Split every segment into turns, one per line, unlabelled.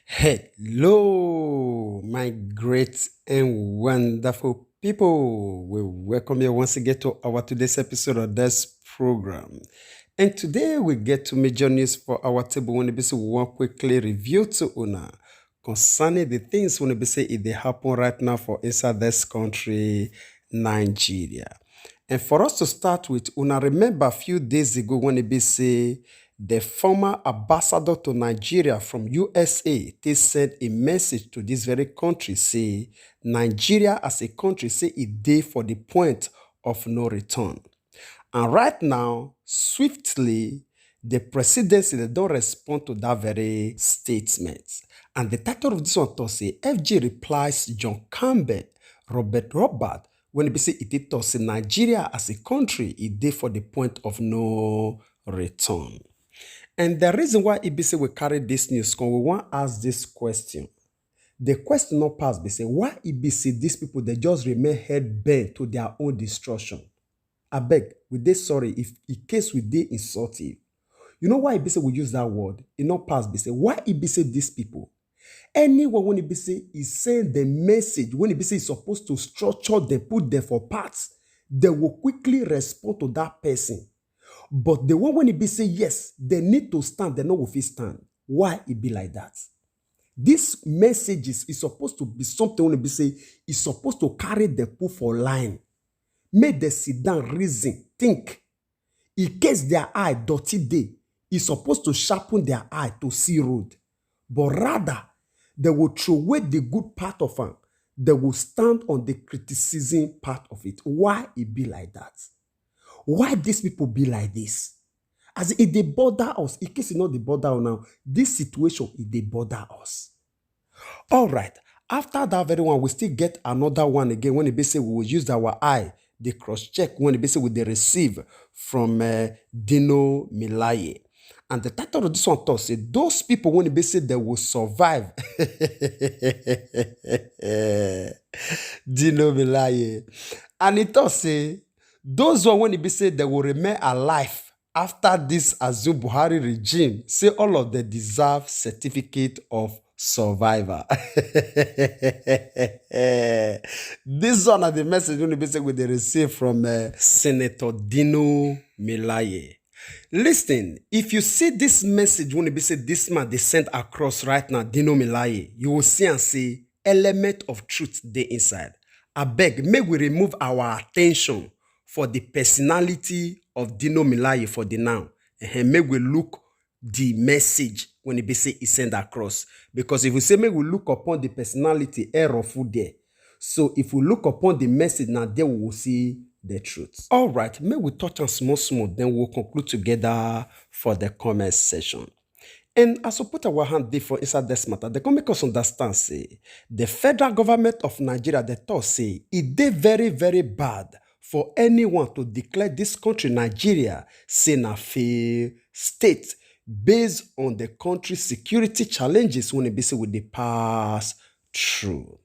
Hello, my great and wonderful people. We welcome you once again to our today's episode of this program. And today we get to major news for our table when we want quickly review to Una concerning the things when we say it they happen right now for inside this country, Nigeria. And for us to start with, Una remember a few days ago when it be say the former ambassador to Nigeria from USA, they sent a message to this very country, say Nigeria as a country, say it day for the point of no return. And right now, swiftly, the presidency, they don't respond to that very statement. And the title of this one to say, FG replies John Campbell, Robert, when it say it to say Nigeria as a country, it day for the point of no return. And the reason why EBC will carry this news, because we want to ask this question. The question not passed, they say, why EBC, these people, they just remain head bent to their own destruction? I beg, we they sorry if in case we they insult you. You know why EBC will use that word? It not pass, they say, why EBC these people? Anyone when EBC is saying the message, when EBC is supposed to structure them, put them for parts, they will quickly respond to that person. But the one when it be say yes, they need to stand, they know if it stand. Why it be like that? This message is supposed to be something when it be say is supposed to carry the people for line. Make them sit down, reason, think. In case their eye dirty day, is supposed to sharpen their eye to see road. But rather, they will throw away the good part of it. They will stand on the criticism part of it. Why it be like that? Why these people be like this? As if they bother us, in case you know they bother now, this situation, if they bother us. All right, after that very one, we still get another one again when it be say we will use our eye, the cross-check when it be say we they receive from Dino Milaye. And the title of this one talks, say, those people when it be say they will survive. Dino Milaye. And it talks, say, those one when it be said they will remain alive after this Azul Buhari regime, say all of them deserve certificate of survivor. This one are the message when it be said we they receive from Senator Dino Milaye. Listen, if you see this message when it be said this man they sent across right now, Dino Milaye, you will see and see element of truth there inside. I beg, may we remove our attention for the personality of Dino Milaye for the now. And may we look the message when it be say he sent across. Because if we say may we look upon the personality, error food there. So if we look upon the message now, there we will see the truth. All right, may we touch on small, then we'll conclude together for the comment session. And as we put our hand there for inside this matter, they can make us understand, say, the federal government of Nigeria, they thought, say, it did very, very bad for anyone to declare this country, Nigeria, say a failed state based on the country's security challenges when it be say with the pass through.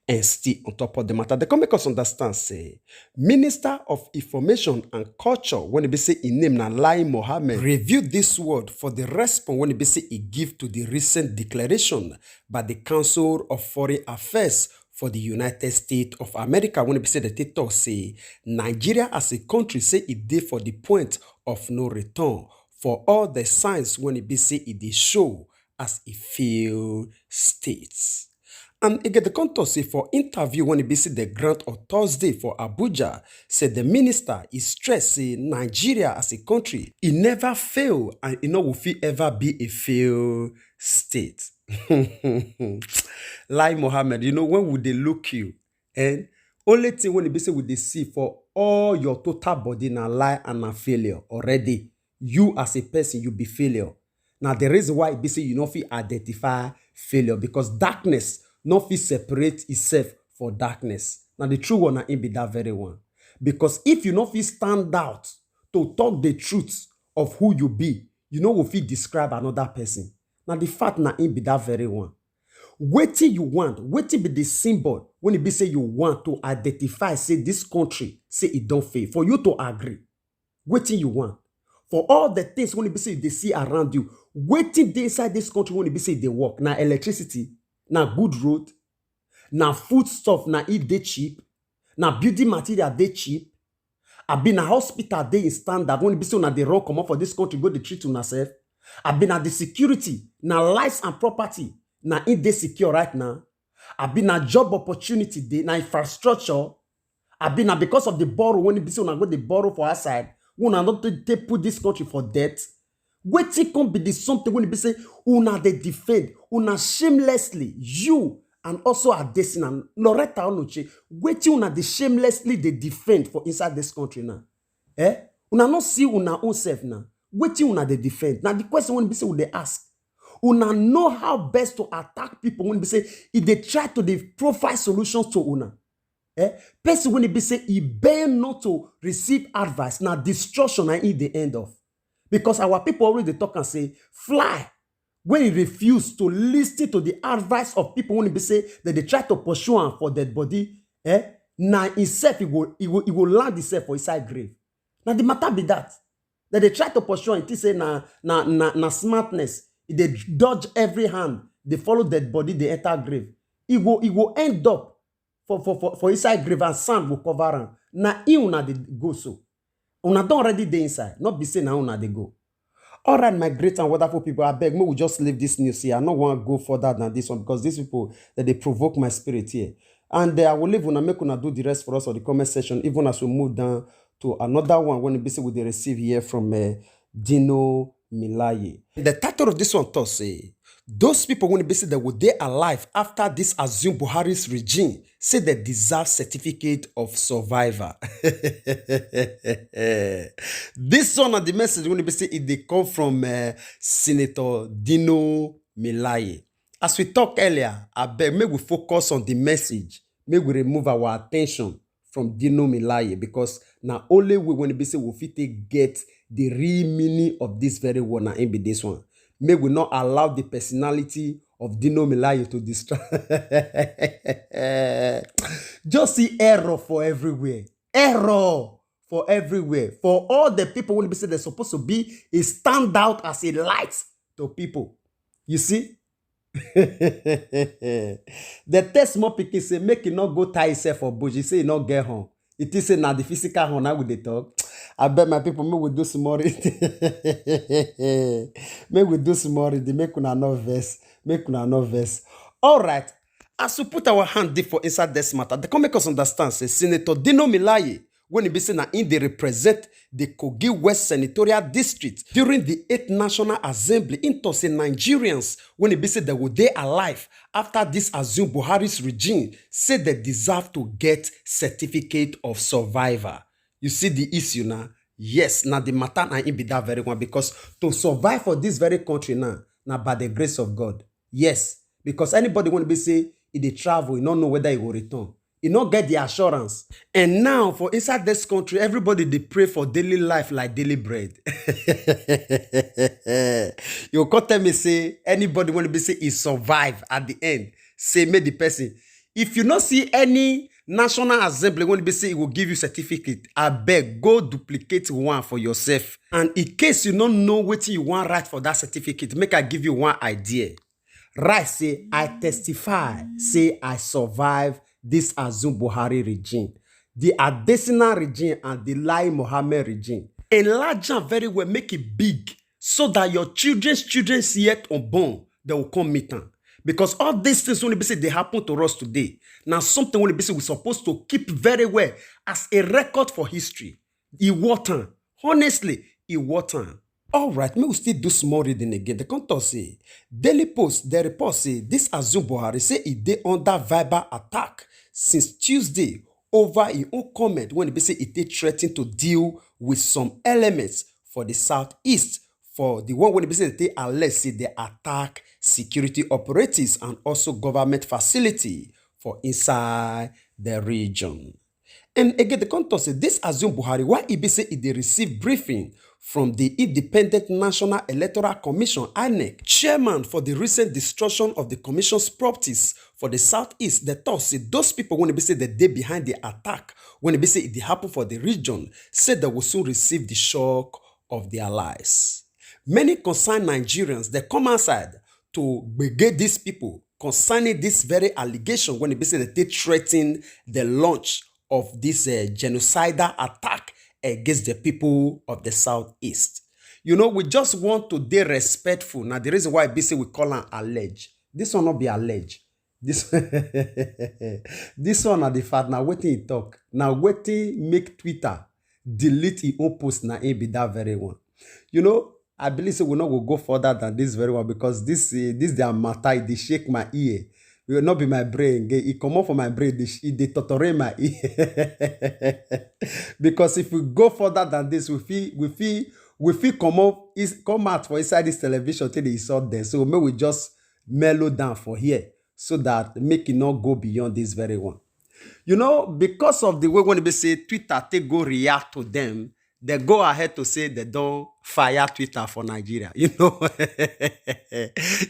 And still on top of the matter, they can make us understand, say, Minister of Information and Culture, when it be say in name na Lai Mohammed, reviewed this word for the response when it be say he give to the recent declaration by the Council of Foreign Affairs for the United States of America, when it be say the talk say Nigeria as a country say it did for the point of no return for all the signs when it be say it dey show as a failed state. And again, the contour say for interview when it be say the grant on Thursday for Abuja, said the minister is stressed say Nigeria as a country, it never fail and it no will ever be a failed state. Lai Mohammed, you know, when would they look you? And only thing when it be say would they see for all your total body na lie and a failure already. You as a person, you be failure. Now the reason why it be say you not fit identify failure because darkness not fit separate itself for darkness. Now the true one na it be that very one. Because if you not fit stand out to talk the truth of who you be, you know will fit describe another person. Now the fact na it be that very one. Wetin you want, wetin be the symbol when it be say you want to identify, say this country, say it don't fail. For you to agree, wetin you want. for all the things when be say they see around you, waiting inside this country when be say they work. Now electricity, now good road, now food stuff, now eat they cheap, now building material they cheap. I been a hospital they in standard when be say now they run come up for this country go the treat to yourself. I been at the security, now lives and property, now in they secure right now. I been a job opportunity they now infrastructure. I been because of the borrow when be say una go the borrow for outside. Una not they put this country for debt. Wetin come be the something when be say una they defend una shamelessly you and also Adesina and Loretta Onuche. Wetin una they shamelessly they defend for inside this country now. Una not see una own self now. Wetin una they defend. Now the question when be say they ask. Una know how best to attack people when be say if they try to they provide solutions to una. Person when it be say he bear not to receive advice, now destruction and in the end of. Because our people already talk and say, fly. When he refuse to listen to the advice of people when it be say that they try to pursue him for dead body, now himself he will land himself for inside grave. Now the matter be that they try to pursue him, say na smartness, they dodge every hand, they follow dead body, they enter grave. He will end up for inside grave and sand will cover am. Na una dey go so. Una don already dey inside. Not be say na una dey go. All right, my great and wonderful people, I beg me we just leave this news here. I don't want to go further than this one because these people that they provoke my spirit here. And I will leave una make una do the rest for us on the comment section, even as we move down to another one when we will receive here from Dino Melaye. The title of this one thought say, those people when they say that were they alive after this assumed Buhari's regime say they deserve certificate of survivor. This one of the message when they say it they come from Senator Dino Melaye. As we talked earlier, I beg may we focus on the message. May we remove our attention from Dino Melaye because now only we when they say we fit get the real meaning of this very one and in be this one. May we not allow the personality of Dino Melaye to distract. Just see error for everywhere. Error for everywhere. For all the people when they say they're supposed to be a standout as a light to people. You see? The test more pikin say make it not go tie itself for bush. You say it not get home. It is now the physical home now with the talk. I bet my people may we do some more reading. May we do some more reading. Make una no verse. Make una no verse. All right. As we put our hand deep for inside this matter, they can make us understand. Say Senator Dino Melaye, when he be saying that in they represent the Kogi West Senatorial District during the 8th National Assembly into say Nigerians when he be said that were they alive after this assumed Buhari's regime said they deserve to get certificate of survivor. You see the issue now? Yes, now the matter na in be that very one because to survive for this very country now by the grace of God. Yes, because anybody want to be say if they travel, you don't know whether he will return. You not get the assurance. And now for inside this country, everybody they pray for daily life like daily bread. You can't tell me say anybody want to be say he survive at the end. Say me the person. If you not see any National Assembly when be say it will give you certificate, I beg go duplicate one for yourself. And in case you don't know what you want write for that certificate, make I give you one idea. Right, say I testify, say I survive this assumed Buhari regime, the Adesina regime and the Lai Mohammed regime. Enlarge them very well, make it big, so that your children's yet unborn, they will come meet them. Because all these things when they happen to us today, now something when we're supposed to keep very well as a record for history. Iwatan. Honestly, Iwatan. All right, me will still do small reading again. The contour say, Daily Post, the report say, this assumed Buhari say he dey under verbal attack since Tuesday over his own comment when he say he dey threatening to deal with some elements for the southeast. For the one when he say they alleged say they attack security operatives and also government facility for inside the region. And again, the contour say this assumed Buhari, why he be say he dey receive briefing from the Independent National Electoral Commission, INEC, chairman for the recent destruction of the commission's properties for the southeast. The thought say those people when they say the day behind the attack, when they say it happen for the region, said they will soon receive the shock of their lives. Many concerned Nigerians, they come outside to begin these people concerning this very allegation when they threaten the launch of this genocidal attack against the people of the Southeast. You know, we just want to be respectful. Now, the reason why we call them allege. This one not be allege. This this one are the fact. Now, waiting he talk. Now, waiting make Twitter delete his own post. Now, ain't be that very one. You know, I believe so. We not will go further than this very one because this their matter. They shake my ear. It will not be my brain. It come off from my brain. They torture my ear. Because if we go further than this, we feel come out for inside this television till they saw there. So maybe we just mellow down for here so that make it not go beyond this very one. You know, because of the way when they say Twitter, they go react to them, they go ahead to say they don't fire Twitter for Nigeria. You know,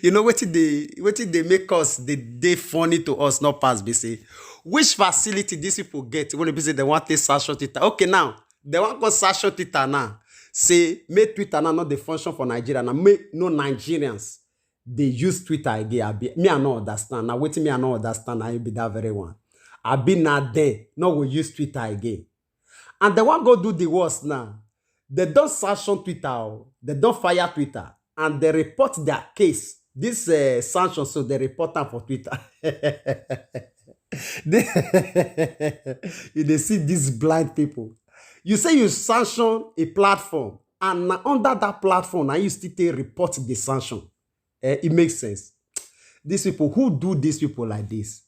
you know what they make us they funny to us, not pass BC. Which facility these people get when they say they want to search Twitter? Okay, now they want to search Twitter now. Say make Twitter now not the function for Nigeria. Now make no Nigerians they use Twitter again. Me I not understand. Now waiting me I not understand. I be that very one. I be not there. No we use Twitter again. And they want go do the worst now. They don't sanction Twitter. They don't fire Twitter. And they report their case. This sanction, so they report them for Twitter. They see these blind people. You say you sanction a platform. And under that platform, now you still report the sanction. It makes sense. These people, who do these people like this?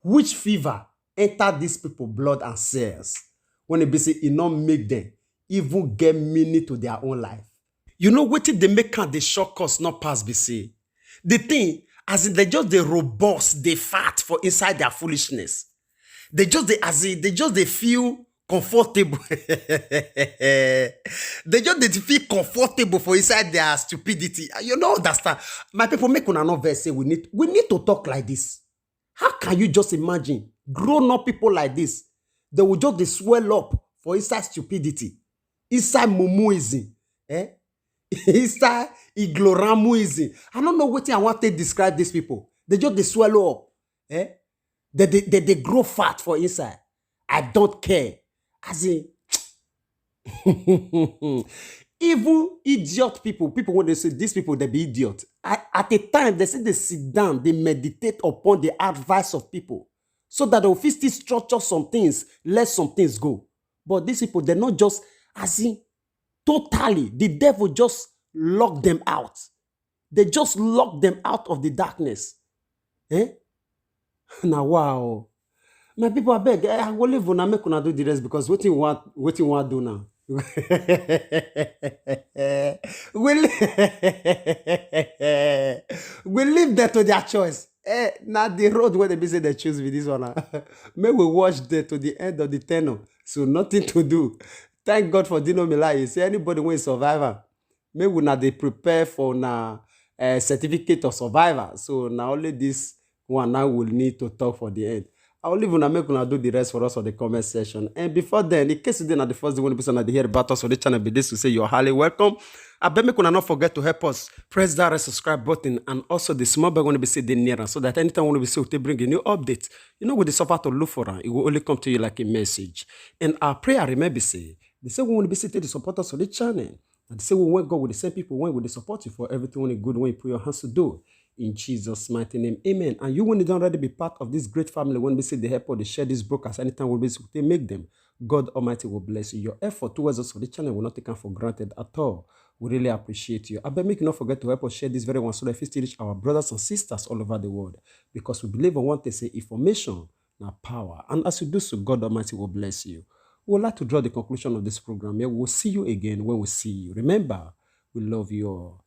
Which fever enter these people blood and cells? When they say it not make them even get meaning to their own life. You know what they make the shock us not pass BC. The thing, as in they just the robust, they fat for inside their foolishness. They feel comfortable. They feel comfortable for inside their stupidity. You don't understand. My people make una verse say we need to talk like this. How can you just imagine grown up people like this? They will just they swell up for inside stupidity, inside mumuism, inside ignoramuism. I don't know what I want to describe these people. They just they swallow up, they grow fat for inside. I don't care. As in, even idiot people when they say these people they be idiot. At a time they say they sit down, they meditate upon the advice of people. So that they'll still structure some things, let some things go. But these people, they're not just, as in, totally, the devil just locked them out. They just locked them out of the darkness. Now, wow. My people, I beg, I will leave when I make una do the rest because what you want do now? we leave that to their choice. Now the road where they say they choose with this one. May we watch that to the end of the tenor. So nothing to do. Thank God for Dino Milai. Say anybody when survivor. May we not they prepare for na certificate of survivor. So now only this one now will need to talk for the end. I will leave una make una do the rest for us on the comment section. And before then, in case you didn't the first one person that hear about us on the channel, be this to say you're highly welcome. I bet make una not forget to help us press that subscribe button and also the small bell when we say the near so that anytime when we say to bring a new update, you know with the suffer to look for it will only come to you like a message. And our prayer remember say the same when we be to support us on the channel. And the same when God with the same people when we support you for everything when good when you put your hands to do. In Jesus' mighty name, amen. And you when you don't already be part of this great family, when we say the help or they share this broadcast, anytime we basically make them, God Almighty will bless you. Your effort towards us for the channel will not taken for granted at all. We really appreciate you. I bet make you not forget to help us share this very one so that we still reach our brothers and sisters all over the world. Because we believe and want to say information, now power. And as you do so, God Almighty will bless you. We would like to draw the conclusion of this program here. We'll see you again when we see you. Remember, we love you all.